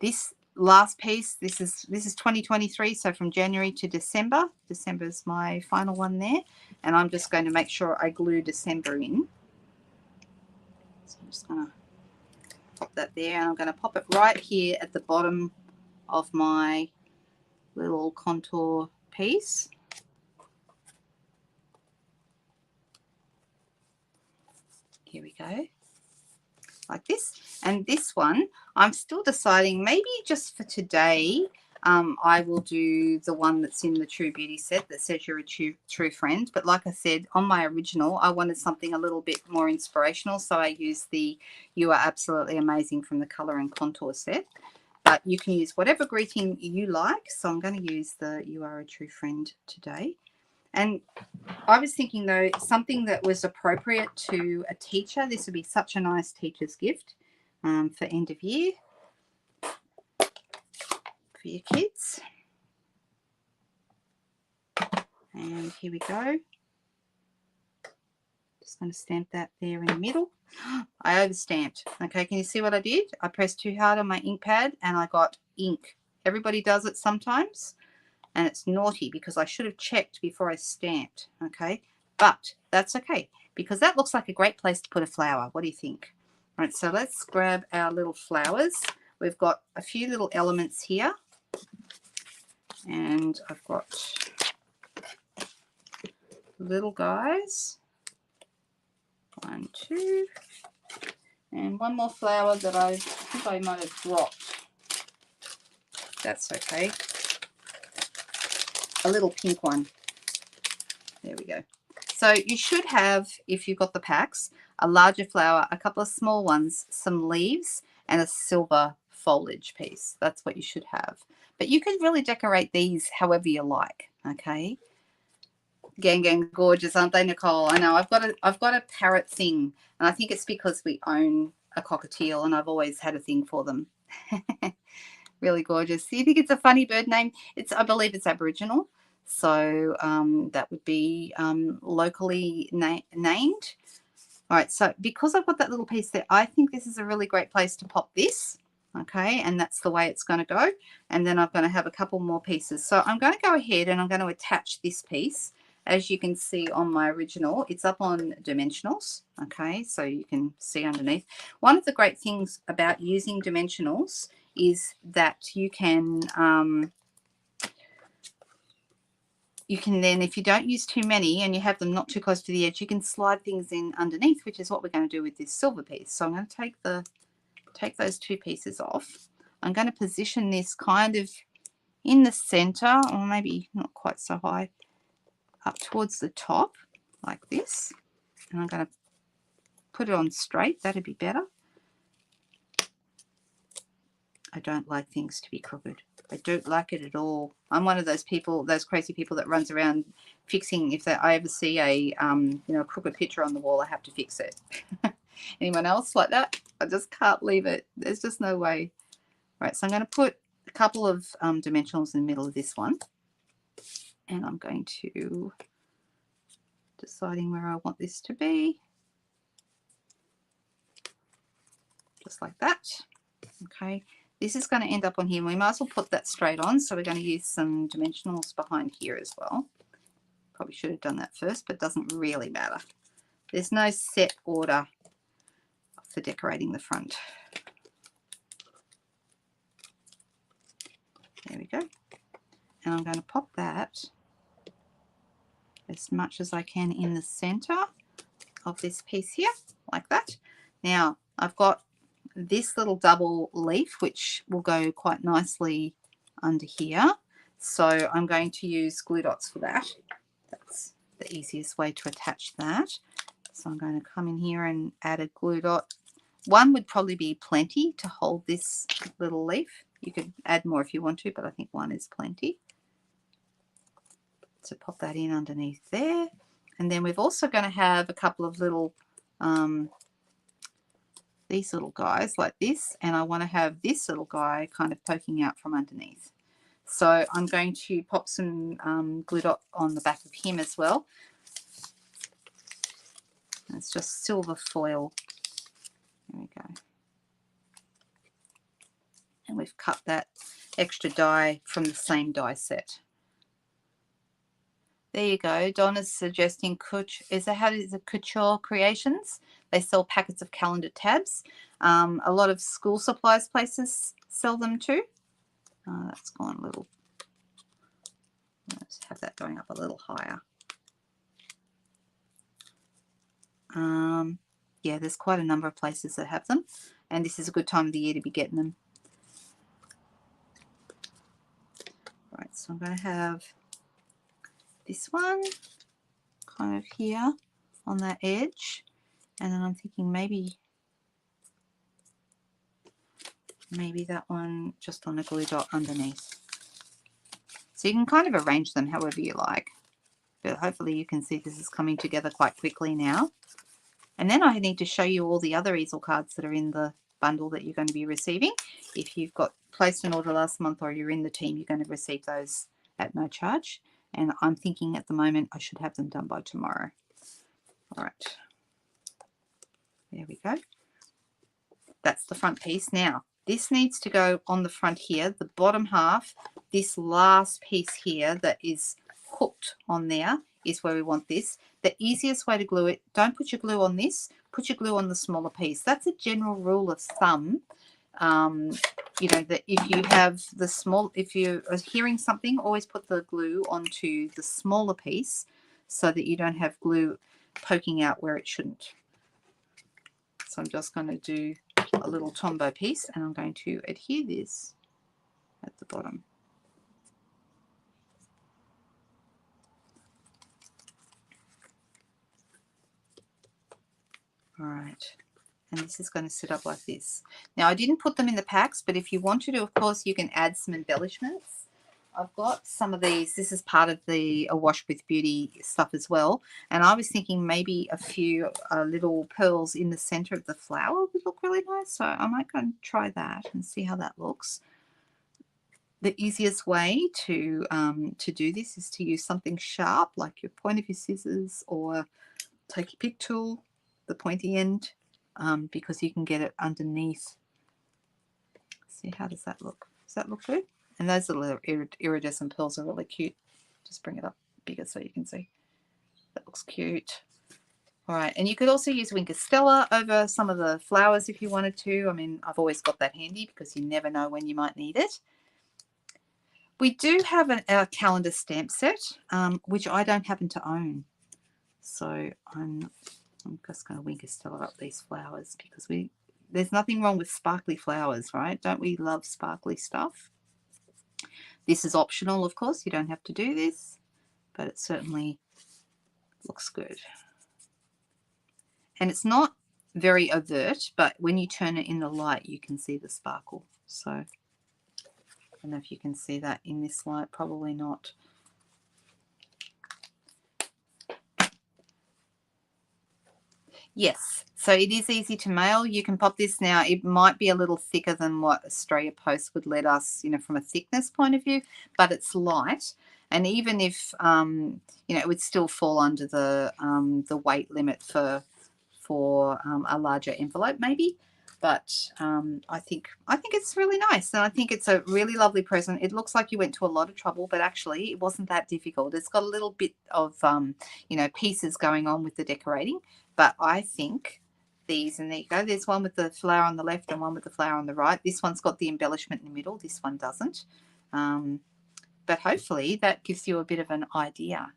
This last piece, this is 2023, so from January to December. December is my final one there, and I'm just going to make sure I glue December in. So I'm just going to pop that there, and I'm going to pop it right here at the bottom of my little contour piece. here we go, like this. And this one, I'm still deciding, maybe just for today, I will do the one that's in the True Beauty set that says you're a true friend. But like I said, on my original, I wanted something a little bit more inspirational. So I used the You Are Absolutely Amazing from the Color and Contour set. But you can use whatever greeting you like. So I'm going to use the You Are a True Friend today. And I was thinking, though, something that was appropriate to a teacher. This would be such a nice teacher's gift for end of year for your kids. And here we go. Just going to stamp that there in the middle. I overstamped. Okay, can you see what I did? I pressed too hard on my ink pad and I got ink. Everybody does it sometimes, and it's naughty because I should have checked before I stamped. Okay, but that's okay because that looks like a great place to put a flower. What do you think? All right, so let's grab our little flowers. We've got a few little elements here, and I've got little guys. 1, 2, and one more flower that I think I might have dropped. That's okay. A little pink one. There we go. So you should have, if you've got the packs, a larger flower, a couple of small ones, some leaves, and a silver foliage piece. That's what you should have. But you can really decorate these however you like. Okay. Gang, gorgeous, aren't they, Nicole? I know. I've got a parrot thing, and I think it's because we own a cockatiel, and I've always had a thing for them. Really gorgeous. Do you think it's a funny bird name? I believe it's Aboriginal, so that would be locally named. All right. So because I've got that little piece there, I think this is a really great place to pop this. Okay, and that's the way it's going to go. And then I'm going to have a couple more pieces. So I'm going to go ahead and I'm going to attach this piece. As you can see on my original, it's up on dimensionals. Okay, so you can see underneath. One of the great things about using dimensionals is that you can then, if you don't use too many and you have them not too close to the edge, you can slide things in underneath, which is what we're going to do with this silver piece. So I'm going to take those two pieces off. I'm going to position this kind of in the center, or maybe not quite so high, up towards the top like this. And I'm going to put it on straight. That'd be better. I don't like things to be crooked. I don't like it at all. I'm one of those people, those crazy people that runs around fixing. If I ever see a a crooked picture on the wall, I have to fix it. Anyone else like that? I just can't leave it. There's just no way. All right, so I'm going to put a couple of dimensionals in the middle of this one, and I'm going to deciding where I want this to be, just like that. Okay, this is going to end up on here. We might as well put that straight on, so we're going to use some dimensionals behind here as well. Probably should have done that first, but it doesn't really matter. There's no set order for decorating the front. There we go. And I'm going to pop that as much as I can in the center of this piece here, like that. Now I've got this little double leaf, which will go quite nicely under here. So I'm going to use glue dots for that. That's the easiest way to attach that. So I'm going to come in here and add a glue dot. One would probably be plenty to hold this little leaf. You could add more if you want to, but I think one is plenty. So pop that in underneath there. And then we've also going to have a couple of little, these little guys like this. And I want to have this little guy kind of poking out from underneath. So I'm going to pop some glue dot on the back of him as well. It's just silver foil. There we go. And we've cut that extra die from the same die set. There you go. Donna's suggesting Couture Creations. They sell packets of calendar tabs. A lot of school supplies places sell them too. That's gone a little. Let's have that going up a little higher. yeah, there's quite a number of places that have them, and this is a good time of the year to be getting them. Right, so I'm going to have this one kind of here on that edge, and then I'm thinking maybe that one just on a glue dot underneath. So you can kind of arrange them however you like, but hopefully you can see this is coming together quite quickly now. And then I need to show you all the other easel cards that are in the bundle that you're going to be receiving. If you've got placed an order last month or you're in the team, you're going to receive those at no charge. And I'm thinking at the moment I should have them done by tomorrow. All right, there we go. That's the front piece. Now, this needs to go on the front here, the bottom half. This last piece here that is hooked on there is where we want this. The easiest way to glue it, don't put your glue on this, put your glue on the smaller piece. That's a general rule of thumb. You know, that if you have the small, if you are hearing something, always put the glue onto the smaller piece so that you don't have glue poking out where it shouldn't. So I'm just going to do a little tombow piece, and I'm going to adhere this at the bottom. All right, and this is going to sit up like this. Now, I didn't put them in the packs, but if you want to, of course, you can add some embellishments. I've got some of these. This is part of the A Wash with Beauty stuff as well. And I was thinking maybe a few little pearls in the center of the flower would look really nice. So I might go and try that and see how that looks. The easiest way to do this is to use something sharp, like your point of your scissors, or take your pick tool, the pointy end, because you can get it underneath. See, how does that look? Does that look good? And those little iridescent pearls are really cute. Just bring it up bigger so you can see. That looks cute. All right, and you could also use Wink of Stella over some of the flowers if you wanted to. I mean, I've always got that handy because you never know when you might need it. We do have a calendar stamp set, which I don't happen to own. So I'm just going to Wink of Stella up these flowers because there's nothing wrong with sparkly flowers, right? Don't we love sparkly stuff? This is optional, of course. You don't have to do this, but it certainly looks good. And it's not very overt, but when you turn it in the light, you can see the sparkle. So I don't know if you can see that in this light, probably not. Yes, so it is easy to mail. You can pop this now. It might be a little thicker than what Australia Post would let us, you know, from a thickness point of view, but it's light. And even if, you know, it would still fall under the weight limit for a larger envelope maybe. But I think it's really nice, and I think it's a really lovely present. It looks like you went to a lot of trouble, but actually it wasn't that difficult. It's got a little bit of, you know, pieces going on with the decorating. But I think these, and there you go, there's one with the flower on the left and one with the flower on the right. This one's got the embellishment in the middle. This one doesn't. But hopefully that gives you a bit of an idea.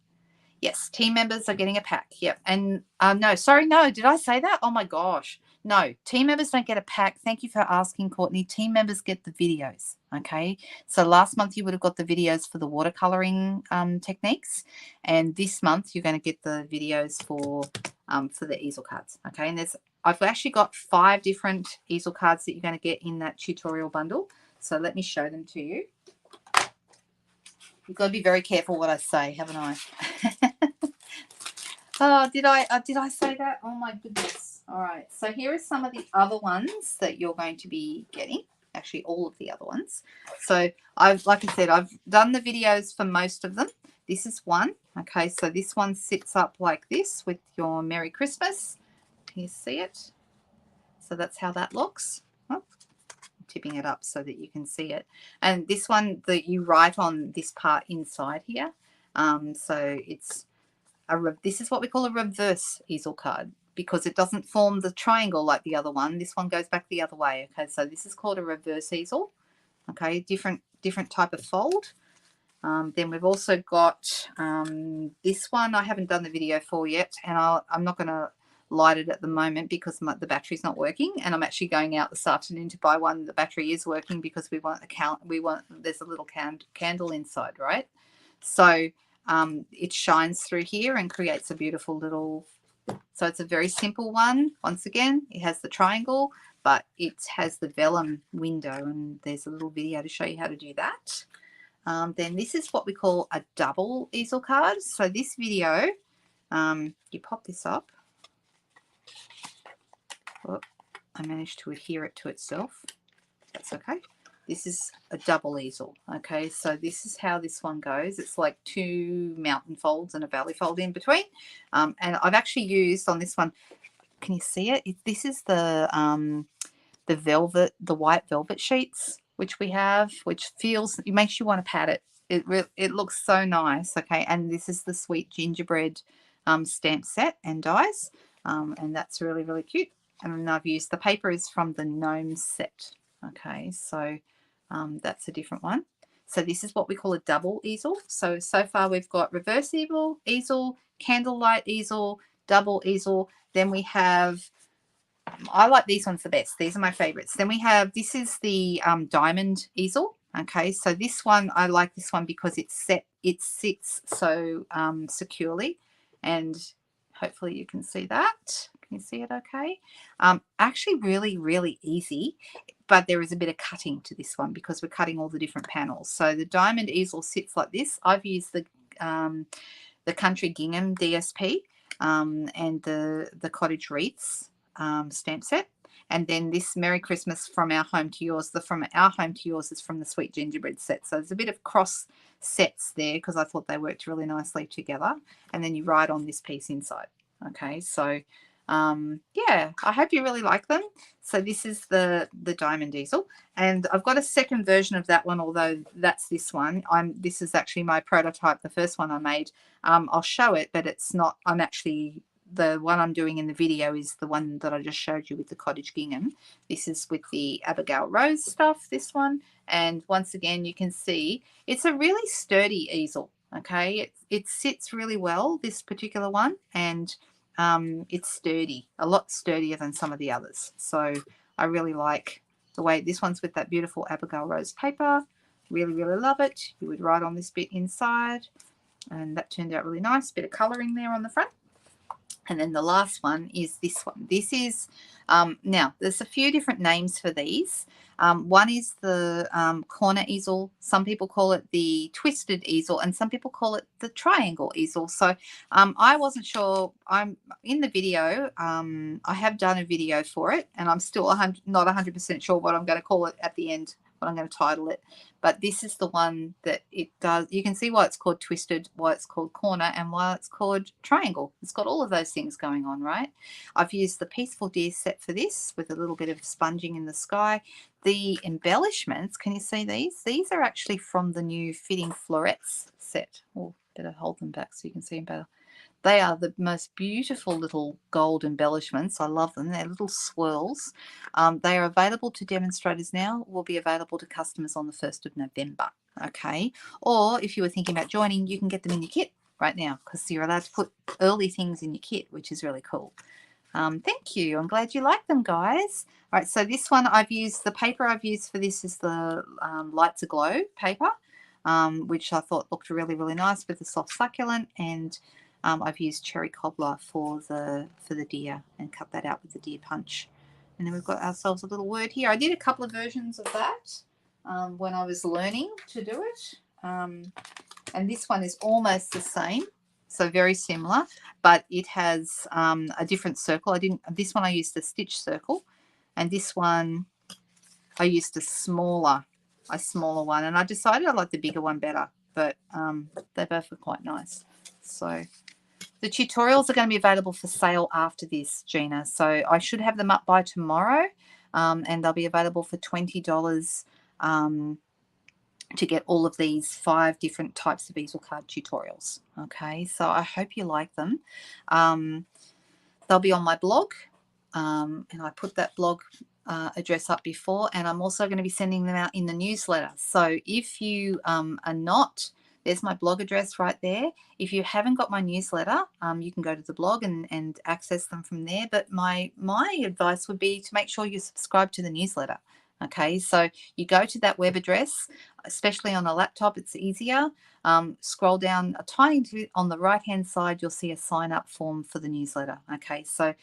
Yes, team members are getting a pack. Yep. And no, sorry, no. Did I say that? Oh, my gosh. No, team members don't get a pack. Thank you for asking, Courtney. Team members get the videos, okay? So last month you would have got the videos for the watercoloring techniques, and this month you're going to get the videos for the easel cards, okay? And I've actually got 5 different easel cards that you're going to get in that tutorial bundle. So let me show them to you. You've got to be very careful what I say, haven't I? Oh, did I say that? Oh my goodness. All right. So here are some of the other ones that you're going to be getting. Actually, all of the other ones. So like I said, I've done the videos for most of them. This is one. Okay. So this one sits up like this with your Merry Christmas. Can you see it? So that's how that looks. Oh, I'm tipping it up so that you can see it. And this one that you write on this part inside here. So this is what we call a reverse easel card because it doesn't form the triangle like the other one. This one goes back the other way. Okay, so this is called a reverse easel. Okay, different type of fold. Then we've also got this one I haven't done the video for yet, and I'm not going to light it at the moment because the battery's not working, and I'm actually going out this afternoon to buy one. The battery is working because we want there's a little candle inside, right? So it shines through here and creates a beautiful little, so it's a very simple one. Once again, it has the triangle, but it has the vellum window, and there's a little video to show you how to do that. Then this is what we call a double easel card. So this video, you pop this up. Oh, I managed to adhere it to itself. That's okay. This is a double easel. Okay, so this is how this one goes. It's like 2 mountain folds and a valley fold in between. And I've actually used on this one, can you see it? This is the velvet, the white velvet sheets, which we have, which feels, it makes you want to pat it. It looks so nice. Okay, and this is the sweet gingerbread stamp set and dies, and that's really, really cute. And I've used, the paper is from the gnome set. Okay, so that's a different one. So this is what we call a double easel. So far we've got reverse easel, candlelight easel, double easel. Then we have, I like these ones the best. These are my favorites. Then we have, this is the diamond easel. Okay, so this one, I like this one because it sits so securely, and hopefully you can see that. Can you see it okay? Actually really, really easy, but there is a bit of cutting to this one because we're cutting all the different panels. So the diamond easel sits like this. I've used the country gingham DSP and the cottage wreaths stamp set. And then this Merry Christmas from our home to yours. The from our home to yours is from the sweet gingerbread set. So there's a bit of cross sets there because I thought they worked really nicely together. And then you write on this piece inside. Okay, so yeah, I hope you really like them. So this is the diamond easel, and I've got a second version of that one, although that's this one. This is actually my prototype, the first one I made. I'll show it, but it's not, I'm actually, the one I'm doing in the video is the one that I just showed you with the cottage gingham. This is with the Abigail Rose stuff, this one. And once again, you can see it's a really sturdy easel. Okay, it sits really well, this particular one, and it's sturdy, a lot sturdier than some of the others. So I really like the way this one's with that beautiful Abigail Rose paper. Really, really love it. You would write on this bit inside, and that turned out really nice. Bit of colouring there on the front. And then the last one is this one. This is, now there's a few different names for these. One is the corner easel. Some people call it the twisted easel, and some people call it the triangle easel. So I wasn't sure. I'm in the video. I have done a video for it, and I'm still not 100% sure what I'm going to call it at the end, what I'm going to title it. But this is the one that it does. You can see why it's called twisted, why it's called corner, and why it's called triangle. It's got all of those things going on, right? I've used the Peaceful Deer set for this with a little bit of sponging in the sky. The embellishments, can you see these? These are actually from the new Fitting Florets set. Oh, better hold them back so you can see them better. They are the most beautiful little gold embellishments. I love them. They're little swirls. They are available to demonstrators now. Will be available to customers on the 1st of November. Okay. Or if you were thinking about joining, you can get them in your kit right now because you're allowed to put early things in your kit, which is really cool. Thank you. I'm glad you like them, guys. All right. So this one I've used, the paper I've used for this is the Lights Aglow paper, which I thought looked really, really nice with the soft succulent, and I've used cherry cobbler for the deer and cut that out with the deer punch. And then we've got ourselves a little word here. I did a couple of versions of that when I was learning to do it. And this one is almost the same, so very similar, but it has a different circle. This one I used a stitch circle, and this one I used a smaller one, and I decided I like the bigger one better, but they both were quite nice. So the tutorials are going to be available for sale after this, Gina. So I should have them up by tomorrow, and they'll be available for $20 to get all of these 5 different types of easel card tutorials. Okay, so I hope you like them. They'll be on my blog, and I put that blog address up before, and I'm also going to be sending them out in the newsletter. So if you are not, There's my blog address right there. If you haven't got my newsletter, you can go to the blog and access them from there. But my advice would be to make sure you subscribe to the newsletter. Okay, so you go to that web address, especially on a laptop, it's easier. Scroll down a tiny bit on the right hand side, you'll see a sign up form for the newsletter. Okay, so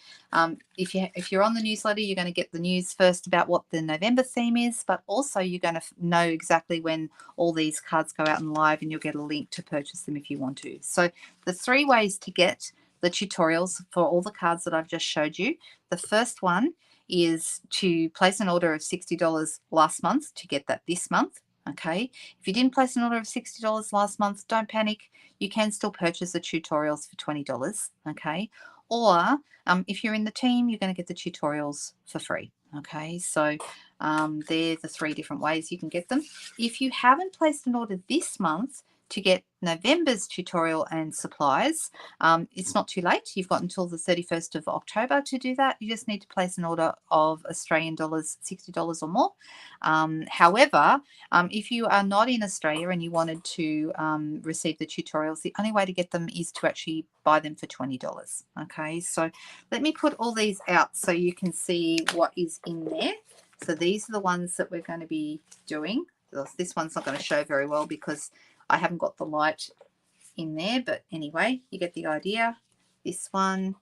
if you're on the newsletter, you're going to get the news first about what the November theme is, but also you're going to know exactly when all these cards go out and live, and you'll get a link to purchase them if you want to. So the 3 ways to get the tutorials for all the cards that I've just showed you. The first one is to place an order of $60 last month to get that this month. Okay, if you didn't place an order of $60 last month, don't panic. You can still purchase the tutorials for $20. Okay, or if you're in the team, you're going to get the tutorials for free. Okay, so they're the 3 different ways you can get them. If you haven't placed an order this month to get November's tutorial and supplies, it's not too late. You've got until the 31st of October to do that. You just need to place an order of Australian dollars, $60 or more. However, if you are not in Australia and you wanted to receive the tutorials, the only way to get them is to actually buy them for $20. Okay, so let me put all these out so you can see what is in there. So these are the ones that we're going to be doing. This one's not going to show very well because I haven't got the light in there, but anyway, you get the idea. This one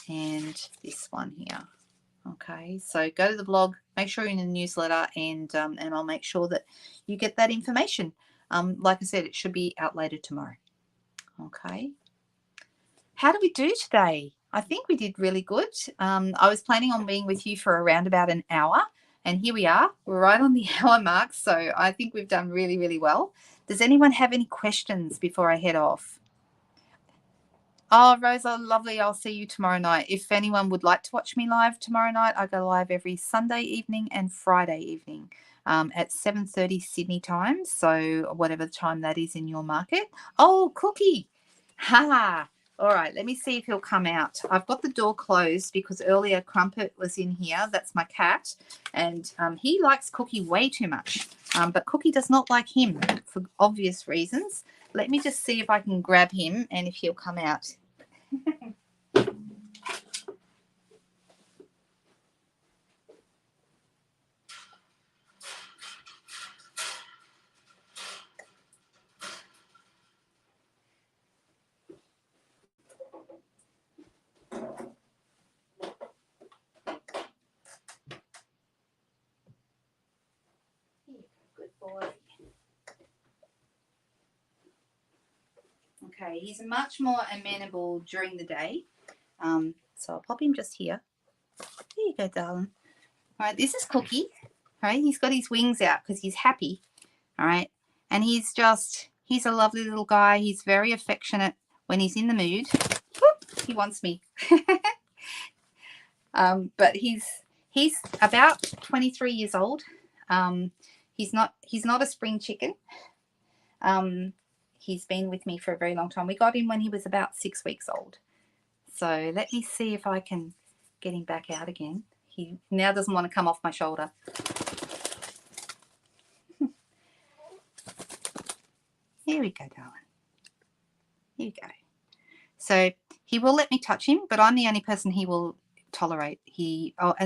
and this one here. Okay, so go to the blog, make sure you're in the newsletter, and I'll make sure that you get that information. Like I said, it should be out later tomorrow. Okay. How did we do today? I think we did really good. I was planning on being with you for around about an hour, and here we are. We're right on the hour mark, so I think we've done really, really well. Does anyone have any questions before I head off? Oh, Rosa, lovely. I'll see you tomorrow night. If anyone would like to watch me live tomorrow night, I go live every Sunday evening and Friday evening at 7:30 Sydney time. So whatever time that is in your market. Oh, Cookie. Ha. All right, let me see if he'll come out. I've got the door closed because earlier Crumpet was in here. That's my cat. And he likes Cookie way too much. But Cookie does not like him for obvious reasons. Let me just see if I can grab him and if he'll come out. Good boy. Okay, he's much more amenable during the day. So I'll pop him just here. There you go, darling. All right, this is Cookie. All right, he's got his wings out because he's happy. All right, and he's a lovely little guy. He's very affectionate when he's in the mood. Whoop, he wants me. But he's about 23 years old. He's not a spring chicken. He's been with me for a very long time. We got him when he was about 6 weeks old. So let me see if I can get him back out again. He now doesn't want to come off my shoulder. Here we go, darling. Here you go. So he will let me touch him, but I'm the only person he will tolerate.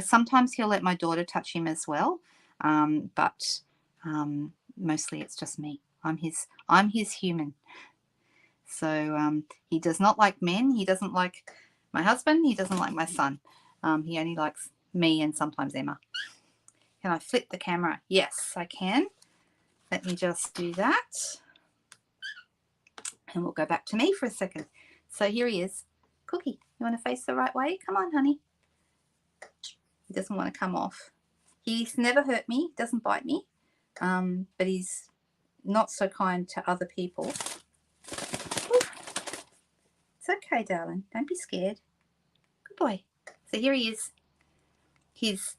Sometimes he'll let my daughter touch him as well, but mostly it's just me. I'm his human. So he does not like men. He doesn't like my husband. He doesn't like my son. He only likes me and sometimes Emma. Can I flip the camera? Yes, I can. Let me just do that. And we'll go back to me for a second. So here he is. Cookie, you want to face the right way? Come on, honey. He doesn't want to come off. He's never hurt me. Doesn't bite me. But he's not so kind to other people. Ooh. It's okay, darling. Don't be scared. Good boy. So here he is. He's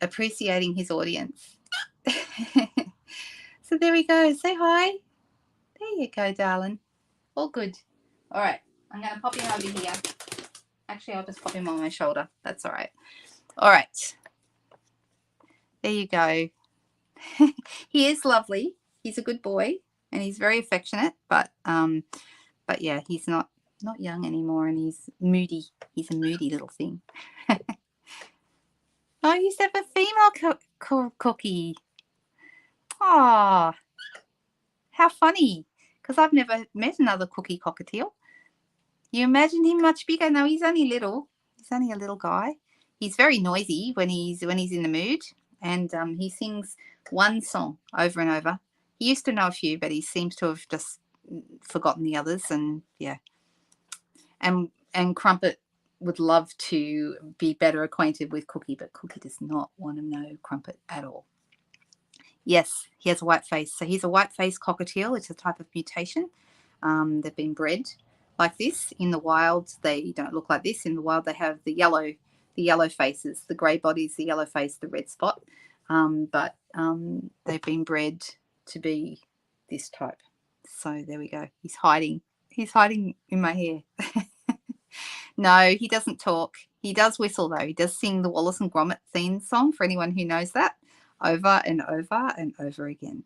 appreciating his audience. So there we go. Say hi. There you go, darling. All good. All right. I'm going to pop him over here. Actually, I'll just pop him on my shoulder. That's all right. All right. There you go. He is lovely. He's a good boy. and he's very affectionate, but yeah, he's not young anymore, and he's moody. He's a moody little thing. Oh, you used to have a female cookie. Oh, how funny! Because I've never met another cookie cockatiel. You imagine him much bigger? No, he's only little. He's only a little guy. He's very noisy when he's in the mood, and he sings one song over and over. He used to know a few, but he seems to have just forgotten the others. And yeah, and Crumpet would love to be better acquainted with Cookie, but Cookie does not want to know Crumpet at all. Yes, he has a white face. So he's a white face cockatiel. It's a type of mutation. They've been bred like this. In the wild, they don't look like this. In the wild, they have the yellow faces, the grey bodies, the yellow face, the red spot. But they've been bred to be this type. So there we go. He's hiding. He's hiding in my hair. No, he doesn't talk. He does whistle, though. He does sing the Wallace and Gromit theme song, for anyone who knows that, over and over and over again.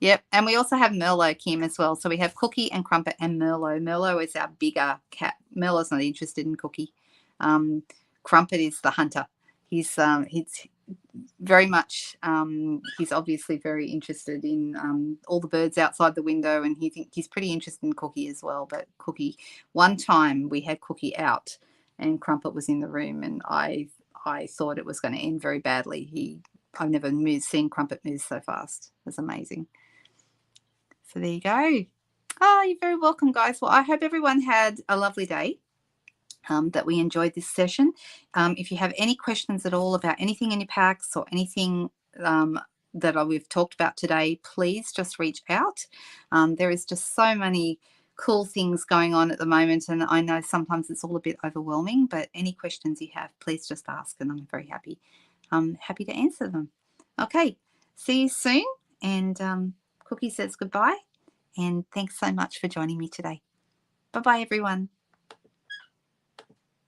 Yep, and we also have Merlot, Kim, as well. So we have Cookie and Crumpet and Merlot. Merlot is our bigger cat. Merlot's not interested in Cookie. Crumpet is the hunter. He's very much, he's obviously very interested in all the birds outside the window, and he's pretty interested in Cookie as well. But Cookie, one time we had Cookie out and Crumpet was in the room, and I thought it was going to end very badly. I've never seen Crumpet move so fast. It was amazing. So there you go. Oh, you're very welcome, guys. Well, I hope everyone had a lovely day. That we enjoyed this session. If you have any questions at all about anything in your packs or anything that we've talked about today, please just reach out. There is just so many cool things going on at the moment, and I know sometimes it's all a bit overwhelming, but any questions you have, please just ask, and I'm very happy to answer them. Okay, see you soon, and Cookie says goodbye, and thanks so much for joining me today. Bye-bye, everyone.